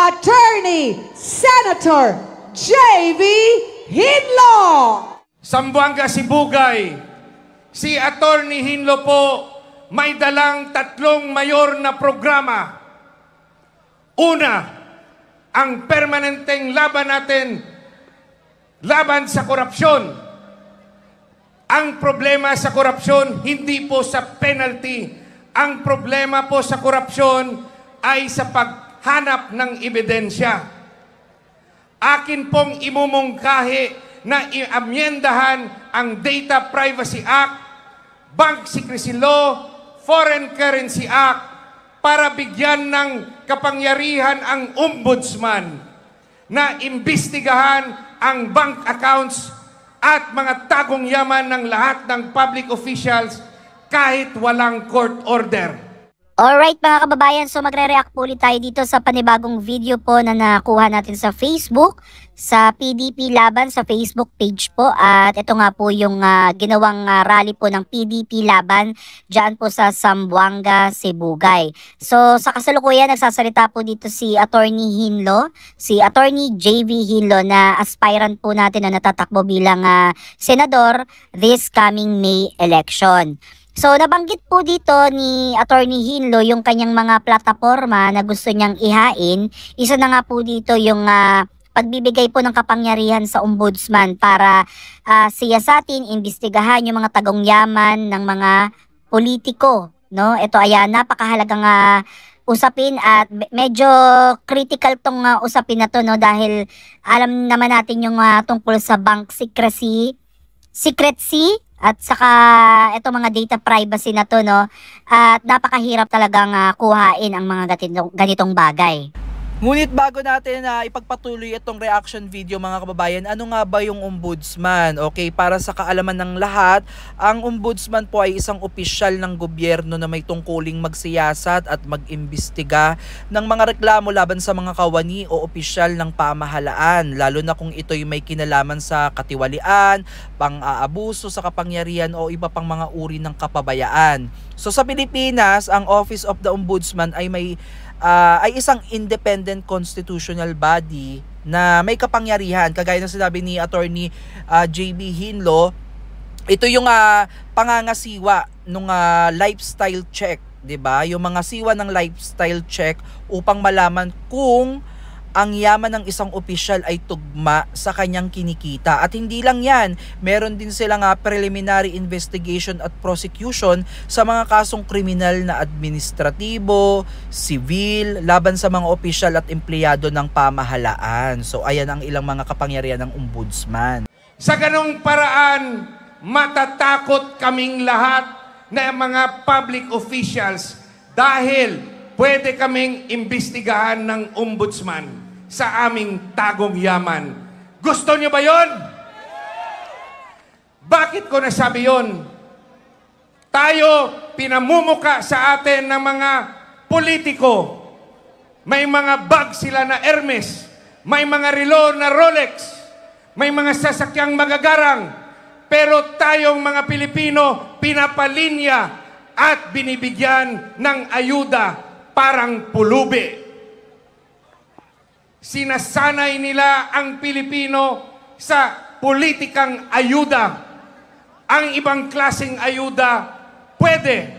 Attorney Senator J.V. Hinlo. Zamboanga, Sibugay, si Attorney Hinlo po may dalang tatlong mayor na programa. Una, ang permanenteng laban natin, laban sa korupsyon. Ang problema sa korupsyon, hindi po sa penalty. Ang problema po sa korupsyon ay sa paghanap ng ebidensya. Akin pong imumungkahi na i-amyendahan ang Data Privacy Act, Bank Secrecy Law, Foreign Currency Act para bigyan ng kapangyarihan ang ombudsman na imbestigahan ang bank accounts at mga tagong yaman ng lahat ng public officials kahit walang court order. Alright mga kababayan, so magre-react po ulit tayo dito sa panibagong video po na nakuha natin sa Facebook, sa PDP Laban sa Facebook page po. At ito nga po yung ginawang rally po ng PDP Laban dyan po sa Zamboanga, Sibugay. So sa kasalukuyan nagsasalita po dito si Attorney Hinlo, si Attorney J.V. Hinlo na aspirant po natin na natatakbo bilang senador this coming May election. So nabanggit po dito ni Attorney Hinlo yung kanyang mga plataforma na gusto niyang ihain. Isa na nga po dito yung pagbibigay po ng kapangyarihan sa ombudsman para siyasatin, imbestigahan yung mga tagong yaman ng mga politiko. No? Ito ay napakahalagang usapin at medyo critical tong usapin na to, no? Dahil alam naman natin yung tungkol sa bank secrecy at saka itong mga data privacy na to, no? At napakahirap talagang kuhain ang mga ganitong bagay. Ngunit bago natin ipagpatuloy itong reaction video mga kababayan, ano nga ba yung ombudsman? Okay, para sa kaalaman ng lahat, ang ombudsman po ay isang opisyal ng gobyerno na may tungkuling magsiyasat at mag-imbestiga ng mga reklamo laban sa mga kawani o opisyal ng pamahalaan, lalo na kung ito'y may kinalaman sa katiwalian, pang-aabuso sa kapangyarihan o iba pang mga uri ng kapabayaan. So sa Pilipinas, ang Office of the Ombudsman ay ay isang independent constitutional body na may kapangyarihan. Kagaya ng sinabi ni Attorney J.B. Hinlo, ito yung pangangasiwa ng lifestyle check, 'di ba? Yung mga siwa ng lifestyle check upang malaman kung ang yaman ng isang opisyal ay tugma sa kanyang kinikita. At hindi lang yan, meron din silang preliminary investigation at prosecution sa mga kasong kriminal na administratibo, civil, laban sa mga opisyal at empleyado ng pamahalaan. So ayan ang ilang mga kapangyarihan ng ombudsman. Sa ganong paraan, matatakot kaming lahat na mga public officials dahil pwede kaming imbestigahan ng ombudsman sa aming tagong yaman. Gusto niyo ba yon? Bakit ko nasabi yon? Tayo pinamumuka sa atin ng mga politiko. May mga bag sila na Hermes, may mga relo na Rolex, may mga sasakyang magagarang, pero tayong mga Pilipino pinapalinya at binibigyan ng ayuda parang pulubi. Sinasanay nila ang Pilipino sa politikang ayuda. Ang ibang klaseng ayuda, pwede.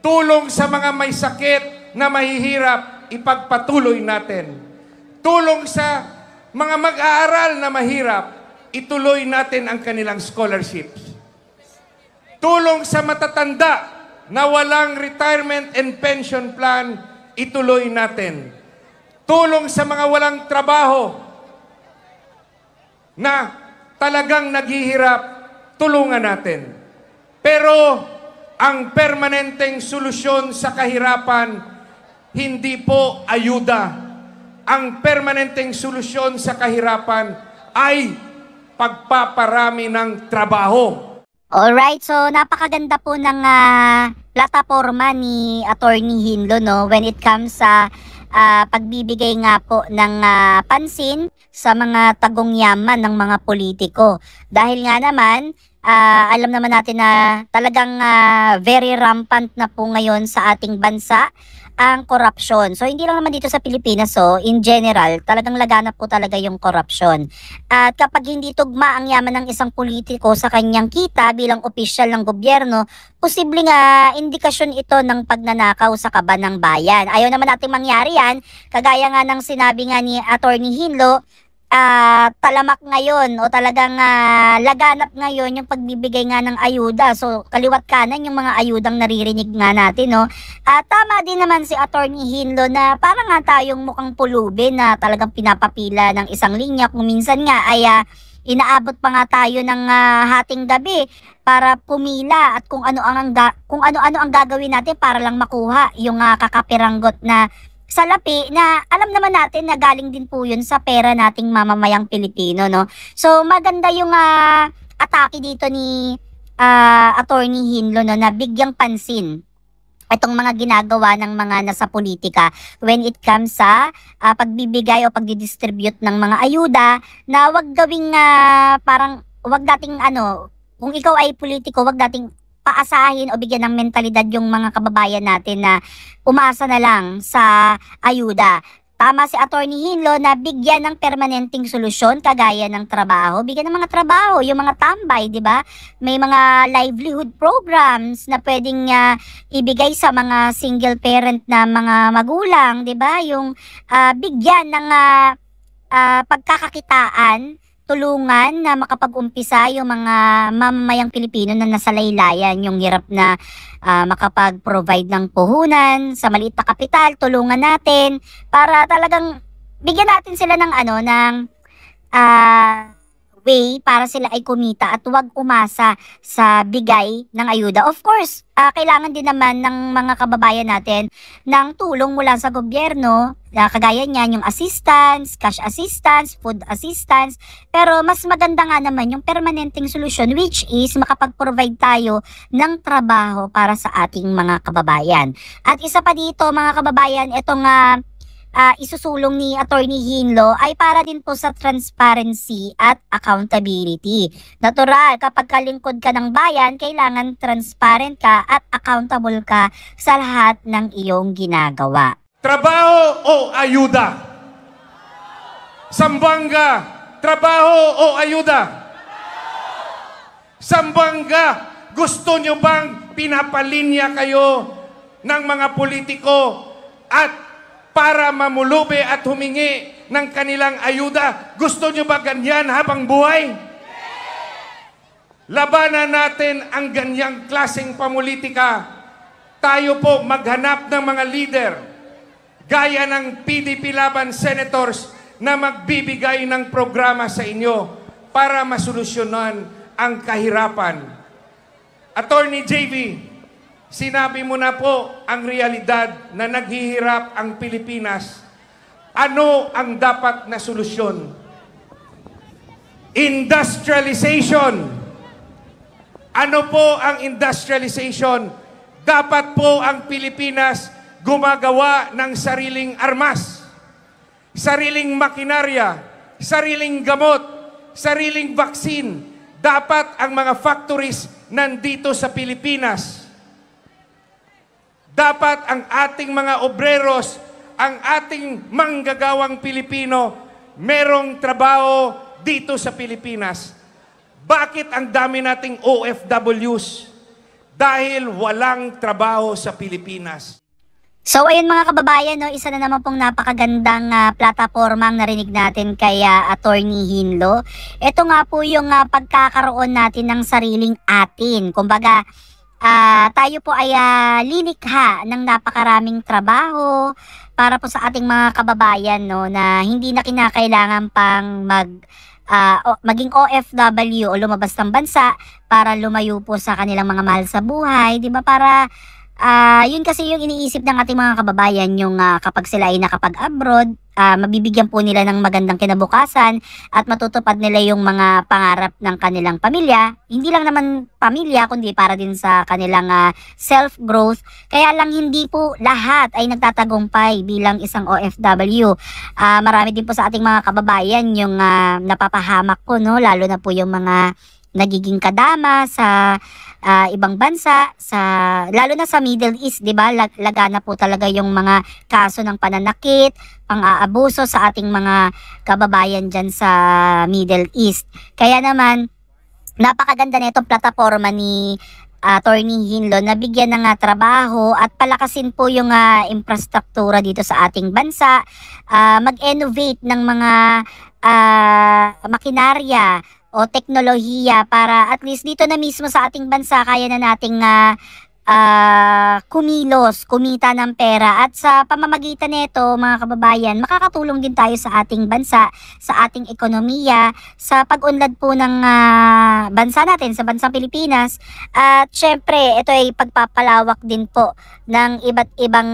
Tulong sa mga may sakit na mahihirap, ipagpatuloy natin. Tulong sa mga mag-aaral na mahirap, ituloy natin ang kanilang scholarships. Tulong sa matatanda na walang retirement and pension plan, ituloy natin. Tulong sa mga walang trabaho na talagang naghihirap, tulungan natin. Pero ang permanenteng solusyon sa kahirapan, hindi po ayuda. Ang permanenteng solusyon sa kahirapan ay pagpaparami ng trabaho. Alright, so napakaganda po ng plataforma ni Attorney Hinlo, no, when it comes sa pagbibigay nga po ng pansin sa mga tagong yaman ng mga politiko. Dahil nga naman, alam naman natin na talagang very rampant na po ngayon sa ating bansa ang korupsyon. So hindi lang naman dito sa Pilipinas, so in general, talagang laganap po talaga yung korupsyon. At kapag hindi tugma ang yaman ng isang politiko sa kanyang kita bilang opisyal ng gobyerno, posible nga indikasyon ito ng pagnanakaw sa kaban ng bayan. Ayaw naman natin mangyari yan, kagaya nga ng sinabi nga ni Attorney Hinlo, talamak ngayon o talagang laganap ngayon yung pagbibigay nga ng ayuda. So kaliwat kanan yung mga ayudang naririnig nga natin, no? Tama din naman si Attorney Hinlo na parang nga tayong mukhang pulubi na talagang pinapapila ng isang linya, kung minsan nga ay inaabot pa nga tayo ng hating gabi para pumila at kung ano-ano ang gagawin natin para lang makuha yung kakapiranggot na salapi na alam naman natin na galing din po yun sa pera nating mamamayang Pilipino, no? So maganda yung atake dito ni Attorney Hinlo, no, na bigyang pansin itong mga ginagawa ng mga nasa politika when it comes sa pagbibigay o pagdidistribute ng mga ayuda, na wag gawing parang wag dating kung ikaw ay politiko, wag dating paasahin o bigyan ng mentalidad yung mga kababayan natin na umasa na lang sa ayuda. Tama si Attorney Hinlo na bigyan ng permanenteng solusyon kagaya ng trabaho. Bigyan ng mga trabaho, yung mga tambay, di ba? May mga livelihood programs na pwedeng ibigay sa mga single parent na mga magulang, di ba? Yung bigyan ng pagkakakitaan, tulungan na makapag-umpisa yung mga mamamayang Pilipino na nasa laylayan, yung hirap na makapag-provide ng puhunan sa maliit na kapital, tulungan natin para talagang bigyan natin sila ng way para sila ay kumita at huwag umasa sa bigay ng ayuda. Of course, kailangan din naman ng mga kababayan natin ng tulong mula sa gobyerno, kagaya niyan yung assistance, cash assistance, food assistance, pero mas maganda nga naman yung permanenteng solusyon, which is makapag-provide tayo ng trabaho para sa ating mga kababayan. At isa pa dito mga kababayan, itong isusulong ni Attorney Hinlo ay para din po sa transparency at accountability. Natural, kapag kalingkod ka ng bayan, kailangan transparent ka at accountable ka sa lahat ng iyong ginagawa. Trabaho o ayuda? Sambanga, trabaho o ayuda? Sambanga, gusto nyo bang pinapalinya kayo ng mga politiko at para mamulubi at humingi ng kanilang ayuda? Gusto nyo ba ganyan habang buhay? Labanan natin ang ganyang klaseng pamulitika. Tayo po maghanap ng mga leader, gaya ng PDP Laban Senators, na magbibigay ng programa sa inyo para masolusyonan ang kahirapan. Attorney JV, sinabi mo na po ang realidad na naghihirap ang Pilipinas. Ano ang dapat na solusyon? Industrialization. Ano po ang industrialization? Dapat po ang Pilipinas gumagawa ng sariling armas, sariling makinarya, sariling gamot, sariling vaccine. Dapat ang mga factories nandito sa Pilipinas. Dapat ang ating mga obreros, ang ating manggagawang Pilipino, merong trabaho dito sa Pilipinas. Bakit ang dami nating OFWs? Dahil walang trabaho sa Pilipinas. So ayun mga kababayan, no, isa na naman pong napakagandang plataforma ang narinig natin kay Attorney Hinlo. Ito nga po yung pagkakaroon natin ng sariling atin. Kumbaga, tayo po ay lilikha ng napakaraming trabaho para po sa ating mga kababayan, no, na hindi na kinakailangan pang maging OFW o lumabas ng bansa para lumayo po sa kanilang mga mahal sa buhay, di ba? Para yun kasi yung iniisip ng ating mga kababayan, yung kapag sila ay nakapag-abroad, mabibigyan po nila ng magandang kinabukasan at matutupad nila yung mga pangarap ng kanilang pamilya. Hindi lang naman pamilya, kundi para din sa kanilang self-growth. Kaya lang hindi po lahat ay nagtatagumpay bilang isang OFW. Marami din po sa ating mga kababayan yung napapahamak po, no? Lalo na po yung mga nagiging kadama sa ibang bansa, lalo na sa Middle East, 'di ba? Lagana po talaga yung mga kaso ng pananakit, pang-aabuso sa ating mga kababayan diyan sa Middle East. Kaya naman napakaganda nitong plataporma ni Attorney Hinlo na bigyan ng trabaho at palakasin po yung infrastruktura dito sa ating bansa, mag-innovate ng mga makinarya o teknolohiya para at least dito na mismo sa ating bansa kaya na nating kumita ng pera, at sa pamamagitan nito mga kababayan, makakatulong din tayo sa ating bansa, sa ating ekonomiya, sa pag-unlad po ng bansa natin, sa bansang Pilipinas. At syempre, ito ay pagpapalawak din po ng iba't ibang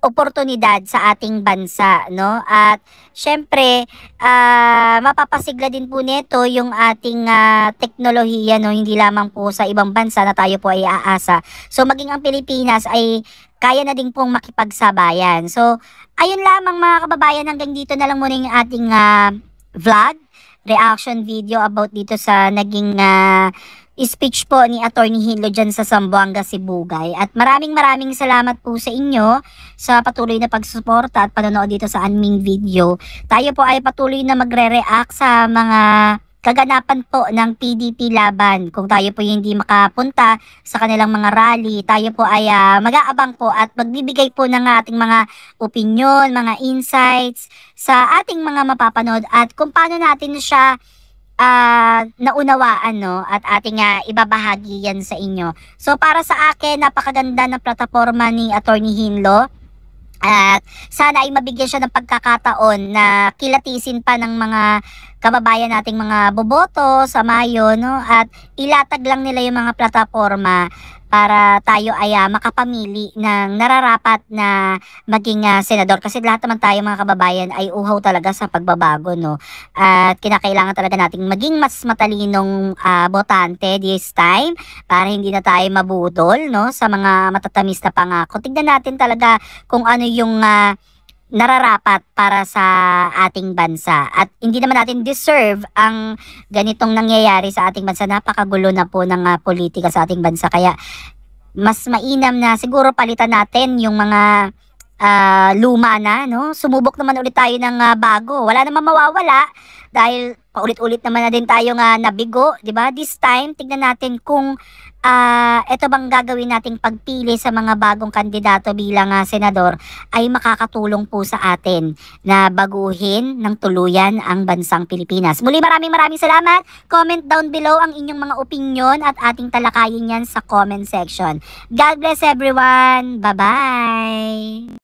oportunidad sa ating bansa, no? At syempre, mapapasigla din po nito yung ating teknolohiya, no? Hindi lamang po sa ibang bansa na tayo po ay aasa. So maging ang Pilipinas ay kaya na din pong makipagsabayan. So ayun lamang mga kababayan, hanggang dito na lang muna yung ating vlog, reaction video about dito sa naging speech po ni Attorney Hinlo dyan sa Zamboanga, Sibugay. At maraming salamat po sa inyo sa patuloy na pagsuporta at panonood dito sa aming video. Tayo po ay patuloy na magre-react sa mga kaganapan po ng PDP Laban. Kung tayo po hindi makapunta sa kanilang mga rally, tayo po ay mag-aabang po at magbibigay po ng ating mga opinion, mga insights sa ating mga mapapanood at kung paano natin siya naunawaan, no? At ating ibabahagi yan sa inyo. So para sa akin, napakaganda ng plataforma ni Attorney Hinlo. At sana ay mabigyan siya ng pagkakataon na kilatisin pa ng mga kababayan nating mga boboto sa Mayo, no? At ilatag lang nila yung mga plataforma para tayo ay makapamili ng nararapat na maging senador, kasi lahat naman tayo mga kababayan ay uhaw talaga sa pagbabago, no? At kinakailangan talaga nating maging mas matalinong botante this time para hindi na tayo mabudol, no, sa mga matatamis na pangako. Tignan natin talaga kung ano yung nararapat para sa ating bansa, at hindi naman natin deserve ang ganitong nangyayari sa ating bansa. Napakagulo na po ng politika sa ating bansa, kaya mas mainam na siguro palitan natin yung mga luma na, no? Sumubok naman ulit tayo ng bago. Wala namang mawawala dahil paulit-ulit naman na din tayo nabigo, 'di ba? This time tignan natin kung ito bang gagawin nating pagpili sa mga bagong kandidato bilang senador ay makakatulong po sa atin na baguhin ng tuluyan ang bansang Pilipinas. Muli maraming salamat. Comment down below ang inyong mga opinion at ating talakayin yan sa comment section. God bless everyone. Bye-bye.